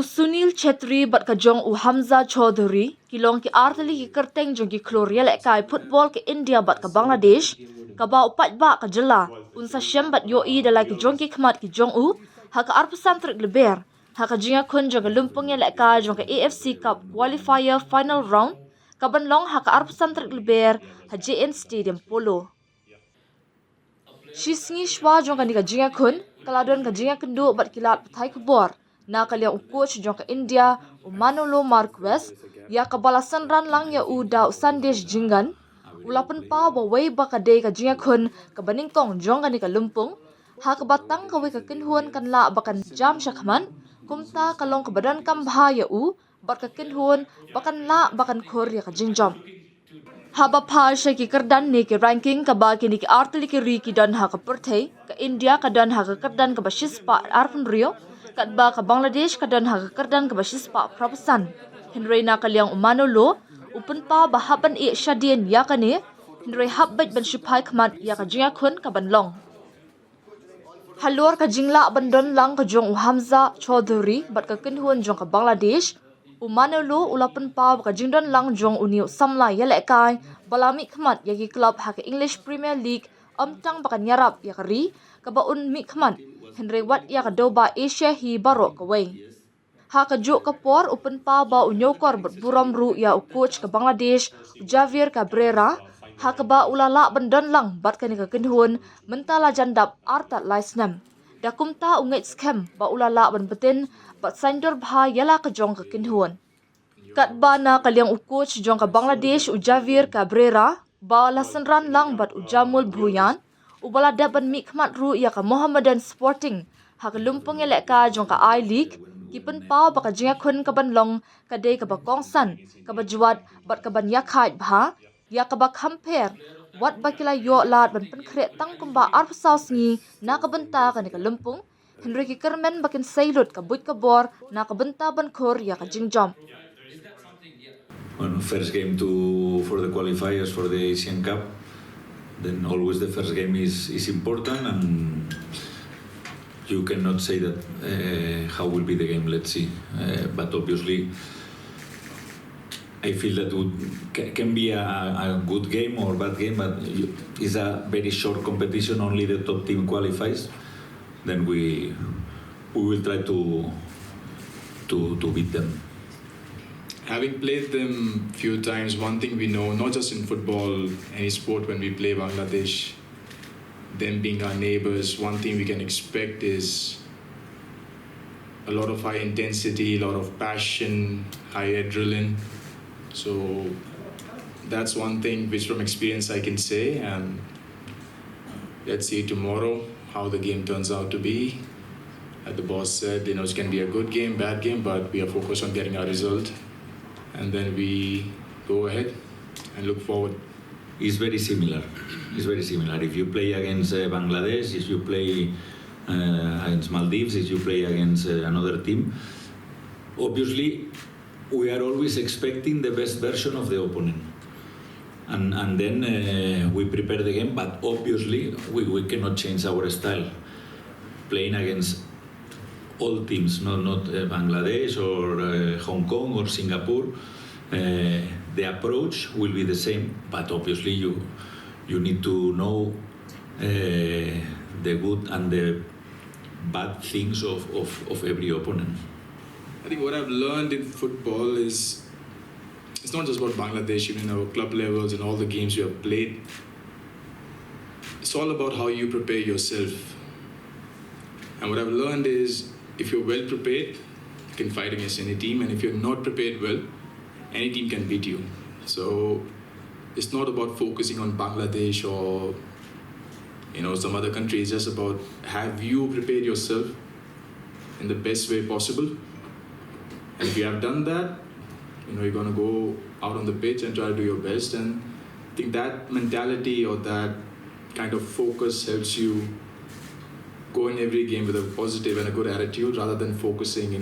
Sunil Chetri bat ka jong u Hamza Chaudhary kilong ki artali ki kerteng jong ki klorial kai football ke India bat ka Bangladesh ka ba upat ba ka jela unsa syam bat yo I dalai ki jong ki khmat ki jong u ha ka arpasan trik leber ha ka jinga kun jong lumpung ya ka jong ka AFC Cup qualifier final round ka banlong ha ka arpasan trik leber ha JN Stadium Polo Shisngi shwa jong ka ni ka jinga kun kaladon ka jinga kendu bat kilat pathai kebor na kaliang coach jong ka India Manolo Marquez ya kabalasan ran lang ya uda Sandesh Jingan ulapan pa ba way ba ka day ka jinga kun ka baningtong jong ka ni ka lumpung ha ka batang ka way ka kinhuan kan la bakan jam syakman kumta kalong ka badan kam bha ya u bat ka kinhuan bakan la bakan khor ya ka jingjam haba pyrshah ki kardan ni ki ranking ka ba ki ni ki artli ki ri ki dan ha ka perthei ka India ka dan ha ka kardan ka basis pa arfan rio kat ba ka Bangladesh ka dan ha ka kardan ka basis pa prapasan Henry na kaliang Manolo upun pa bahaban I Shadien ya ka ni Henry habbat ban shipai kmat ya ka jinga kun ka banlong halor ka jingla bandon lang ka jong Hamza Chaudhary bat ka kinhuan jong ka Bangladesh Manolo ulapan pa ka jingdon lang jong uniu samla ya kai balami kmat ya ki club ha ka English Premier League amtang bakan yarap ya kari ka baun mi kmat Henry wat ya ka doba Asia hi baro ka way ha ka jo ka por upan pa ba unyokor bat buram ru ya coach ka Bangladesh Javier Cabrera ha ka ba ulala bandon lang bat ka ni ka kinhuan mentala jandap arta laisnam dakumta ungait scam ba ulala ban betin bat sandor bha yala ka jong ka kinhuan kat ba na kaliang coach jong ka Bangladesh Javier Cabrera ba lasanran lang bat ujamul bhuyan ubala daban mi khmat ru ya ka Mohammedan Sporting ha ka lumpong yala ka jong ka I League kipen pa ba ka jinga kun ka banlong ka day ka ba kongsan ka ba juat bat ka ban yakhait bha ya ka ba compare wat ba kila yo lat ban pen khre tang kumba arpsaus ngi na ka banta ka ni ka lumpong Henry ki Kermen bakin sailot ka buit ka bor na ka banta ban khor ya ka jingjam Well, first game for the qualifiers for the Asian Cup, then always the first game is important, and you cannot say that how will be the game. Let's see, but obviously, I feel that can be a good game or bad game, but it's a very short competition. Only the top team qualifies. Then we will try to beat them. Having played them few times, one thing we know, not just in football, any sport, when we play Bangladesh, them being our neighbors, one thing we can expect is a lot of high intensity, a lot of passion, high adrenaline. So that's one thing which from experience I can say, and let's see tomorrow how the game turns out to be. As the boss said, it can be a good game, bad game, but we are focused on getting our result. And then we go ahead and look forward. It's very similar. If you play against Bangladesh, if you play against Maldives, if you play against another team, obviously we are always expecting the best version of the opponent. And then we prepare the game, but obviously we cannot change our style. Playing against all teams, not Bangladesh or Hong Kong or Singapore, the approach will be the same, but obviously you need to know the good and the bad things of every opponent. I think what I've learned in football is it's not just about Bangladesh, even our club levels and all the games you have played. It's all about how you prepare yourself. And what I've learned is if you're well prepared, you can fight against any team, and if you're not prepared well, any team can beat you. So it's not about focusing on Bangladesh or some other country. It's just about have you prepared yourself in the best way possible. And if you have done that, you're going to go out on the pitch and try to do your best. And I think that mentality or that kind of focus helps you go in every game with a positive and a good attitude rather than focusing,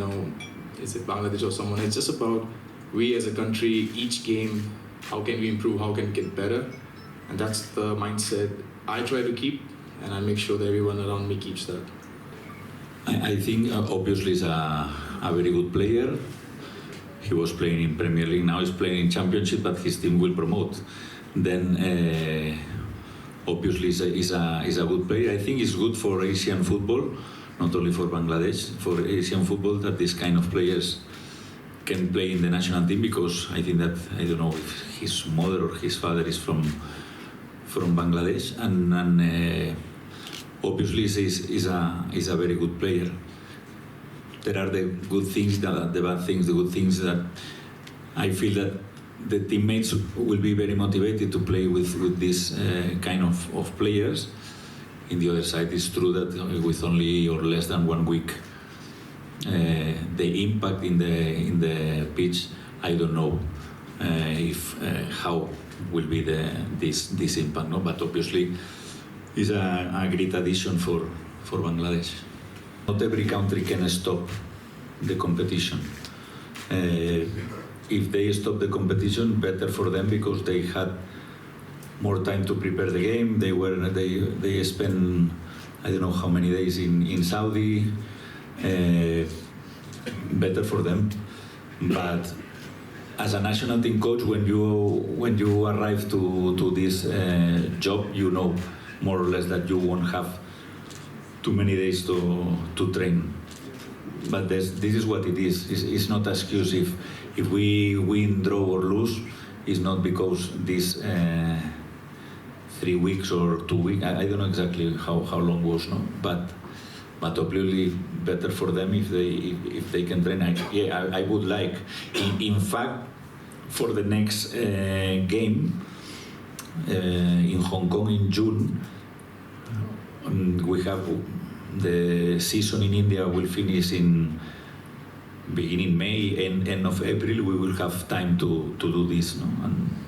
is it Bangladesh or someone. It's just about we as a country, each game, how can we improve, how can we get better. And that's the mindset I try to keep, and I make sure that everyone around me keeps that. I think obviously he's a very good player. He was playing in Premier League, now he's playing in Championship, but his team will promote. Then obviously he's a good player. I think it's good for Asian football, not only for Bangladesh, for Asian football, that this kind of players can play in the national team, because I think that, I don't know if his mother or his father is from Bangladesh, and obviously he's a very good player. There are the good things, the bad things. The good things that I feel that the teammates will be very motivated to play with this kind of players. In the other side, it's true that with only or less than 1 week, the impact in the pitch, I don't know if how will be this impact. No, but obviously, it's a great addition for Bangladesh. Not every country can stop the competition. If they stop the competition, better for them, because they had more time to prepare the game. They spent, I don't know how many days in Saudi. Better for them. But as a national team coach, when you arrive to this job, you know more or less that you won't have too many days to train. But this is what it is. It's not an excuse if we win, draw or lose. It's not because this 3 weeks or 2 weeks. I don't know exactly how long was, no. But obviously better for them if they can train. I would like. In fact, for the next game in Hong Kong in June, we have the season in India will finish in beginning May and end of April. We will have time to do this, no?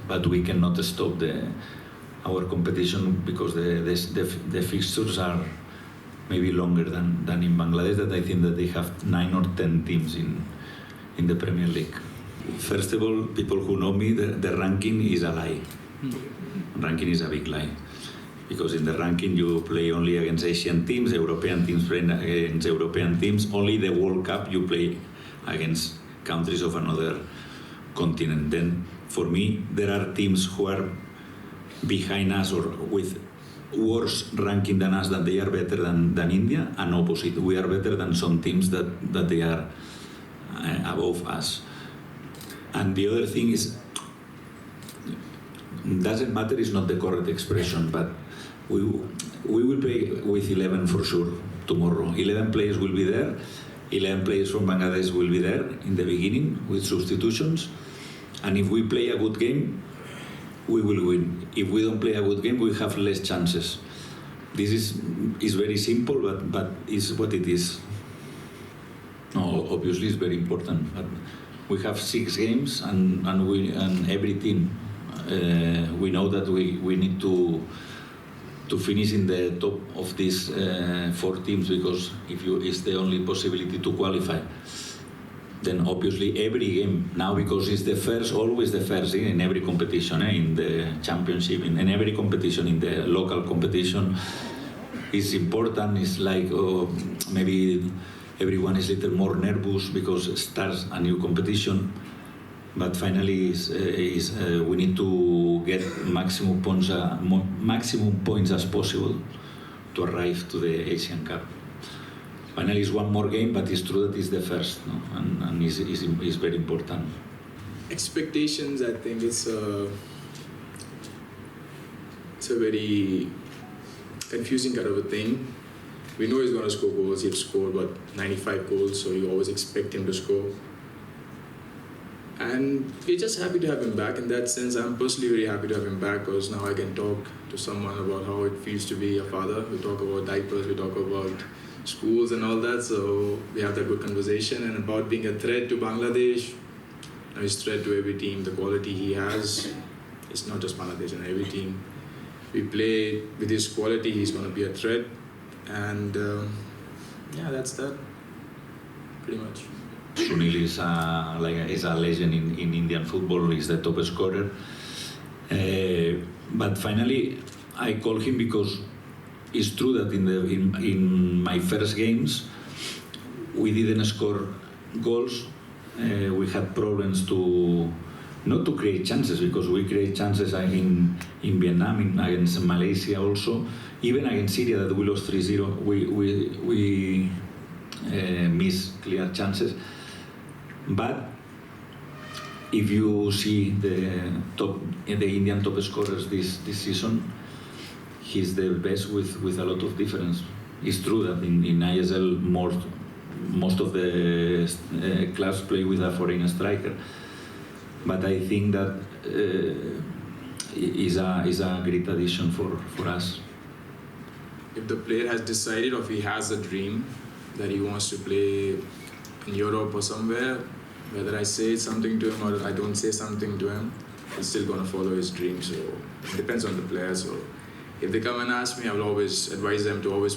But we cannot stop our competition, because the fixtures are maybe longer than in Bangladesh, that I think that they have 9 or 10 teams in the Premier League. First of all, people who know me, the ranking is a lie. Ranking is a big lie. Because in the ranking you play only against Asian teams, European teams play against European teams. Only the World Cup you play against countries of another continent. Then for me, there are teams who are behind us or with worse ranking than us, that they are better than India, and opposite. We are better than some teams that they are above us. And the other thing is, doesn't matter, is not the correct expression, but we will play with 11 for sure tomorrow. 11 players will be there. 11 players from Bangladesh will be there in the beginning with substitutions. And if we play a good game, we will win. If we don't play a good game, we have less chances. This is very simple, but it's what it is. No, obviously it's very important. But we have 6 games, and every team, we know that we need to finish in the top of these 4 teams, because it's the only possibility to qualify. Then obviously every game now, because it's always the first in every competition, in the championship, in every competition, in the local competition, is important. It's like maybe everyone is a little more nervous because it starts a new competition. But finally, we need to get maximum points as possible to arrive to the Asian Cup. Finally, it's one more game, but it's true that it's the first, no? And it's very important. Expectations, I think it's a very confusing kind of a thing. We know he's going to score goals. He'd scored 95 goals, so you always expect him to score. And we're just happy to have him back. In that sense, I'm personally very happy to have him back, because now I can talk to someone about how it feels to be a father. We talk about diapers, we talk about schools and all that, so we have that good conversation. And about being a threat to Bangladesh, he's a threat to every team. The quality he has, it's not just Bangladesh, and every team we play with his quality, he's going to be a threat. And that's that, pretty much. Sunil is a legend in Indian football. He's the top scorer. But finally, I call him because it's true that in my first games we didn't score goals. We had problems not to create chances, because we create chances in Vietnam, against Malaysia also, even against Syria that we lost 3-0. We missed clear chances. But if you see the Indian top scorers this season, he's the best with a lot of difference. It's true that in ISL most of the clubs play with a foreign striker, but I think that is a great addition for us. If the player has decided, or if he has a dream that he wants to play in Europe or somewhere, whether I say something to him or I don't say something to him, he's still going to follow his dream. So it depends on the player. So if they come and ask me, I will always advise them to always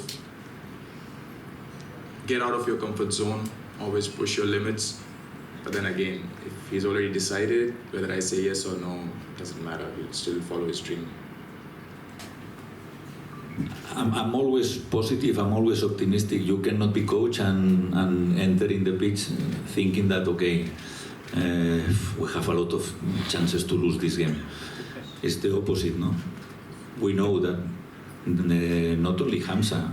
get out of your comfort zone, always push your limits. But then again, if he's already decided, whether I say yes or no, it doesn't matter. He'll still follow his dream. I'm always positive, I'm always optimistic. You cannot be coach and enter in the pitch thinking that, okay, we have a lot of chances to lose this game. It's the opposite, no? We know that not only Hamza,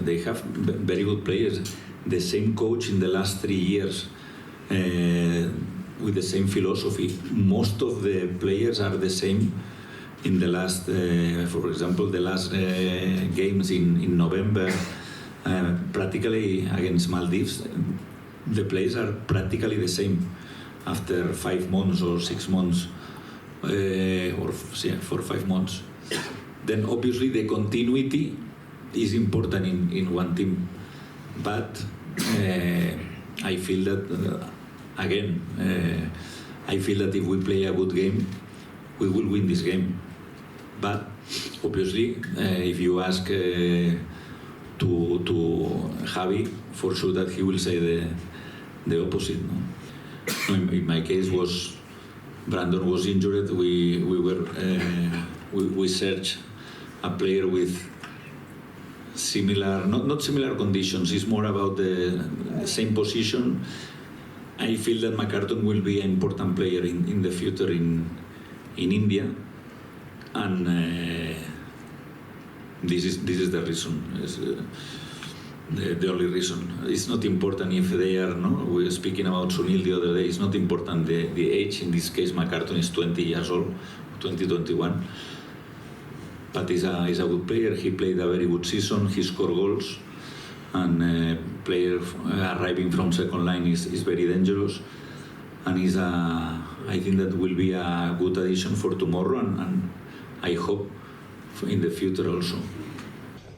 they have very good players. The same coach in the last 3 years with the same philosophy. Most of the players are the same. In the last, for example, the last games in November, practically against Maldives, the players are practically the same after 5 months or 6 months, or 4 or 5 months. Then obviously the continuity is important in one team, but I feel that I feel that if we play a good game, we will win this game. But obviously, if you ask to Javi, for sure that he will say the opposite. No? In my case, Brandon was injured. We searched a player with similar, not similar conditions. It's more about the same position. I feel that McCarton will be an important player in the future in India. And this is the reason. It's, the only reason. It's not important if they are. No, we were speaking about Sunil the other day. It's not important the age. In this case, McCarton is 20 years old, 2021. But he's a good player. He played a very good season. He scored goals, and player arriving from second line is very dangerous. And I think that will be a good addition for tomorrow, and I hope in the future also.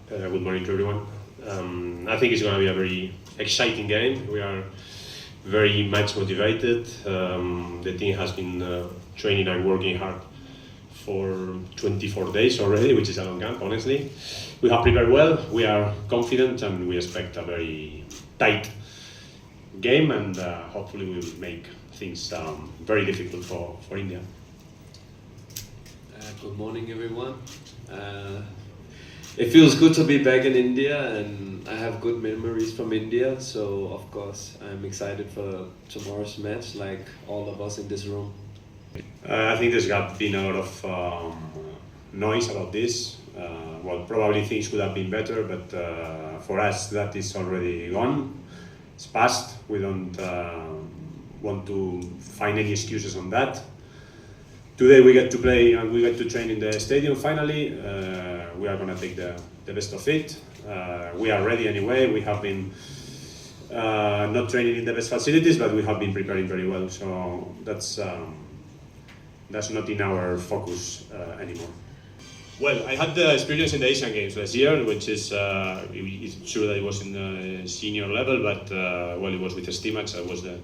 Good morning to everyone. I think it's going to be a very exciting game. We are very much motivated. The team has been training and working hard for 24 days already, which is a long camp, honestly. We have prepared well, we are confident, and we expect a very tight game, and hopefully we will make things very difficult for India. Good morning, everyone. It feels good to be back in India, and I have good memories from India, so of course I'm excited for tomorrow's match, like all of us in this room. I think there's been a lot of noise about this. Well, probably things could have been better, but for us that is already gone. It's past. We don't want to find any excuses on that. Today we get to play and we get to train in the stadium finally. We are going to take the best of it. We are ready anyway. We have been not training in the best facilities, but we have been preparing very well. So that's not in our focus anymore. Well, I had the experience in the Asian Games last year, which is it's true that it was in the senior level, but well, it was with Stimac. I was the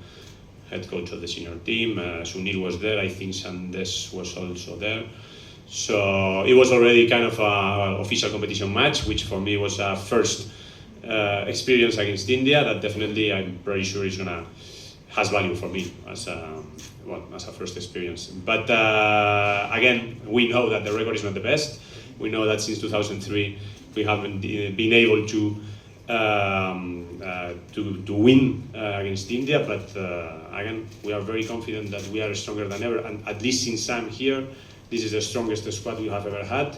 head coach of the senior team. Sunil was there. I think Sandes was also there. So it was already kind of an official competition match, which for me was a first experience against India. That definitely, I'm pretty sure, has value for me as a first experience. But again, we know that the record is not the best. We know that since 2003 we haven't been able to to win against India, but again, we are very confident that we are stronger than ever, and at least since I'm here, this is the strongest squad we have ever had,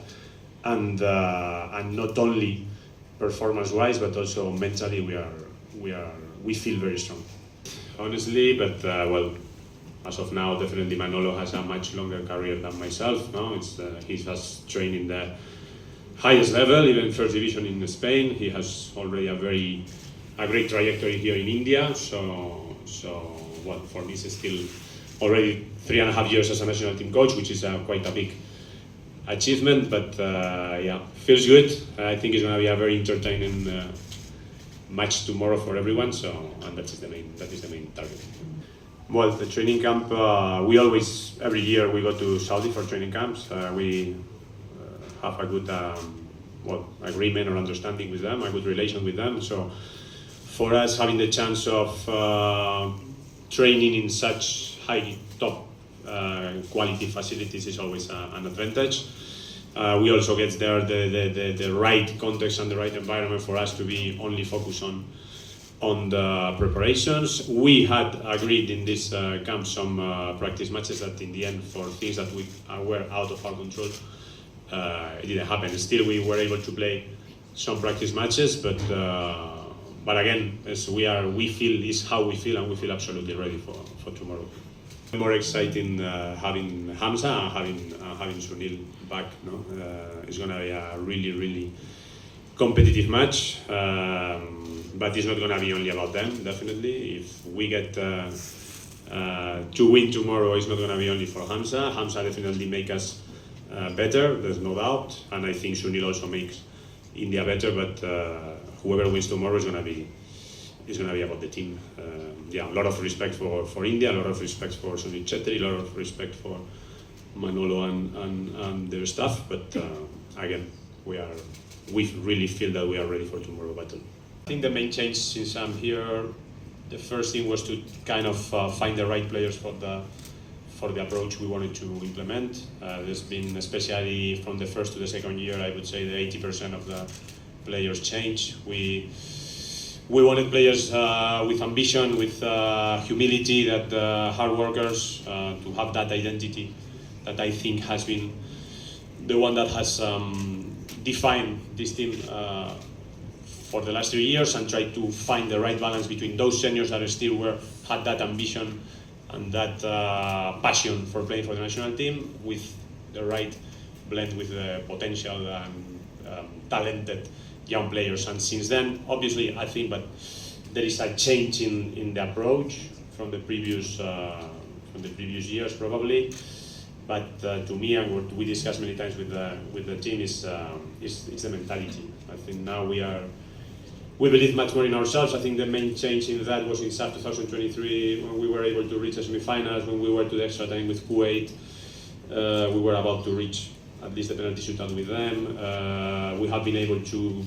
and not only performance-wise, but also mentally, we feel very strong. Honestly, but well, as of now, definitely Manolo has a much longer career than myself. No, he has trained in the highest level, even first division in Spain. He has already a great trajectory here in India. So well, for me, it's still already 3.5 years as a national team coach, which is quite a big achievement. But yeah, feels good. I think it's going to be a very entertaining match tomorrow for everyone. And that is the main target. Well, the training camp, we always, every year we go to Saudi for training camps. We have a good agreement or understanding with them, a good relation with them. So for us, having the chance of training in such high top quality facilities is always an advantage. We also get there the right context and the right environment for us to be only focused on the preparations. We had agreed in this camp some practice matches that in the end, for things that were out of our control, it didn't happen. Still, we were able to play some practice matches, but again, as we feel is how we feel, and we feel absolutely ready for tomorrow. More exciting having Hamza and having Sunil back. No, it's going to be a really competitive match. But it's not going to be only about them, definitely. If we get to win tomorrow, it's not going to be only for Hamza. Hamza definitely make us better, there's no doubt. And I think Sunil also makes India better, but whoever wins tomorrow is going to be about the team. Yeah, a lot of respect for India, a lot of respect for Sunil Chetri, a lot of respect for Manolo and their staff. But again, we really feel that we are ready for tomorrow battle. I think the main change since I'm here, the first thing was to kind of find the right players for the approach we wanted to implement. There's been, especially from the first to the second year, I would say that 80% of the players change. We wanted players with ambition, with humility, that hard workers, to have that identity that I think has been the one that has defined this team for the last 3 years, and try to find the right balance between those seniors that still had that ambition and that passion for playing for the national team, with the right blend with the potential and talented young players. And since then, obviously, I think that there is a change in the approach from the previous years, probably. But to me, and what we discussed many times with the team, is the mentality. I think now we believe much more in ourselves. I think the main change in that was in SAF 2023, when we were able to reach the semi-finals, when we were to the extra time with Kuwait. We were about to reach at least the penalty shootout with them. We have been able to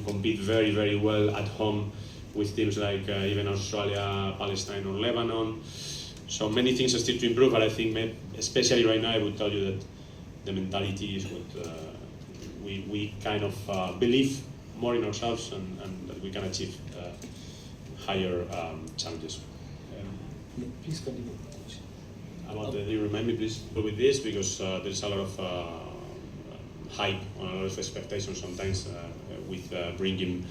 compete very well at home with teams like even Australia, Palestine, or Lebanon. So many things are still to improve, but I think especially right now I would tell you that the mentality is what we kind of believe more in ourselves, and that we can achieve higher challenges. Please continue. You remind me, please, with this, because there's a lot of hype, a lot of expectations sometimes with bringing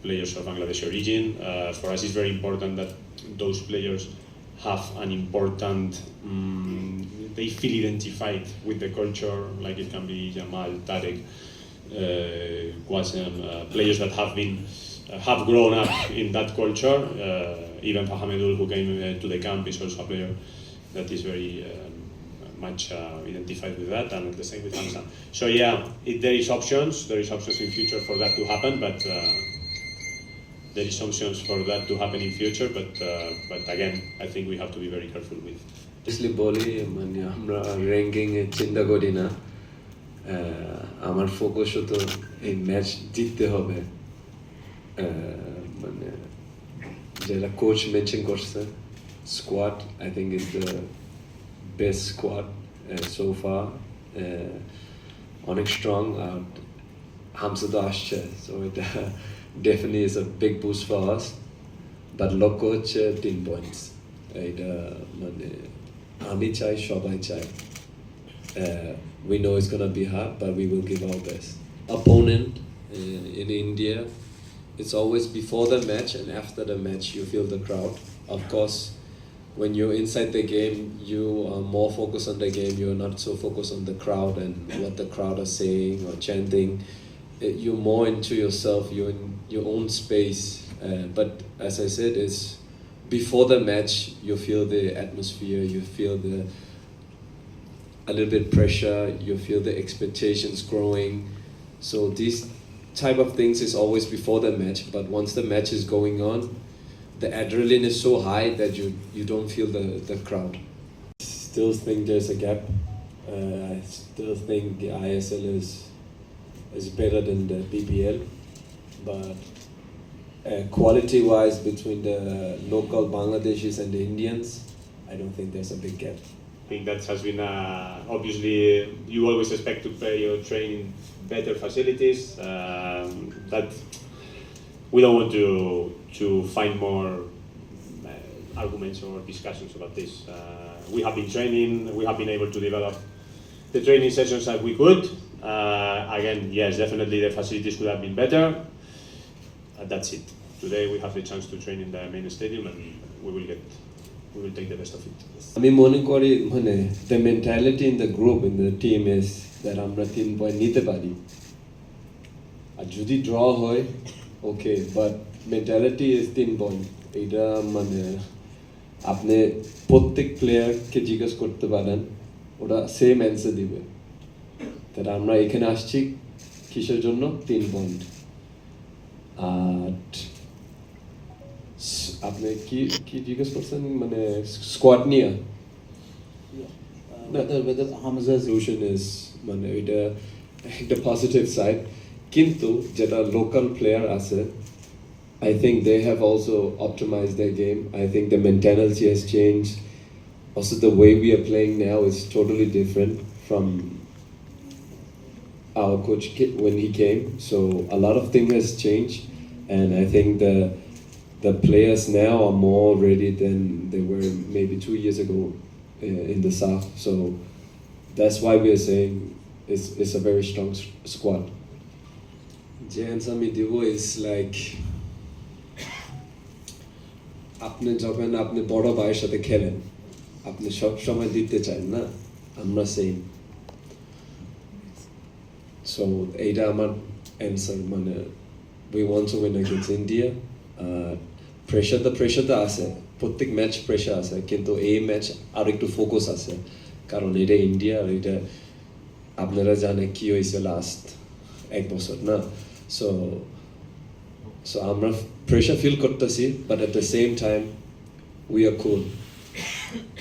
players of Bangladesh origin. For us, it's very important that those players have an important, they feel identified with the culture, like it can be Jamal, Tarek, Qasem, players that have grown up in that culture. Even Fahamedul, who came to the camp, is also a player that is very much identified with that, and the same with Hamza. So yeah, there is options in future for that to happen, but there is options for that to happen in future, but again, I think we have to be very careful with. Obviously, boli মানে আমরা ranking এ চিন্তা করি না, আমার focus তো এই match জিততে হবে। মানে যেটা কোচ মেনশন করছে, squad I think is the best squad so far, অনেক স্ট্রং, আর হামসা তো আসছে, so এটা definitely is a big boost for us. But লক্ষ্য হচ্ছে 3 points. এটা মানে আমি চাই সবাই চাই. We know it's gonna be hard, but we will give our best. Opponent in India, it's always before the match and after the match you feel the crowd. Of course, when you're inside the game, you are more focused on the game. You're not so focused on the crowd and what the crowd are saying or chanting. You're more into yourself. You're in your own space. But as I said, it's before the match. You feel the atmosphere. You feel a little bit pressure. You feel the expectations growing. So these type of things is always before the match. But once the match is going on, the adrenaline is so high that you don't feel the crowd. Still think there's a gap. I still think the ISL is better than the BPL, but quality-wise between the local Bangladeshis and the Indians, I don't think there's a big gap. I think that has been obviously you always expect to play or train in better facilities. But we don't want to find more arguments or discussions about this. We have been training. We have been able to develop the training sessions as we could. Again, yes, definitely the facilities could have been better. That's it. Today we have the chance to train in the main stadium, and we will take the best of it. আমি মনে করি মানে the mentality in the group in the team is that আমরা 3 point নিতে পারি আর যদি draw হয় okay but mentality is 3 point এটা মানে আপনি প্রত্যেক প্লেয়ারকে জিজ্ঞেস করতে পারেন ওরা সেম অ্যান্সার দিবে তাহলে আমরা এখানে আসছি কিসের জন্য 3 পয়েন্ট আর আপনি কি জিজ্ঞেস করছেন মানে স্কোয়াড নিয়ে Whether Hamza's solution is মানে এটা একটা পজিটিভ সাইড কিন্তু যেটা লোকাল প্লেয়ার আছে I think they have also optimized their game. I think the mentality has changed. Also the way we are playing now is totally different from our coach when he came. So a lot of things has changed, and I think the players now are more ready than they were maybe 2 years ago in the south. So that's why we are saying it's a very strong squad. The answer me is like আপনি যখন আপনি বড় ভাইয়ের সাথে খেলেন আপনি সব সময় দিতে চান না আমরা সেম সো এইটা আমার অ্যান্সার মানে we want to win against India pressure তো আছে প্রত্যেক ম্যাচ প্রেশার আছে কিন্তু এই ম্যাচ আর একটু ফোকাস আছে কারণ এটা ইন্ডিয়া আর এটা আপনারা জানে কি হয়েছে লাস্ট 1 বছর না So আমরা pressure feel করতেছি but at the same time we are cool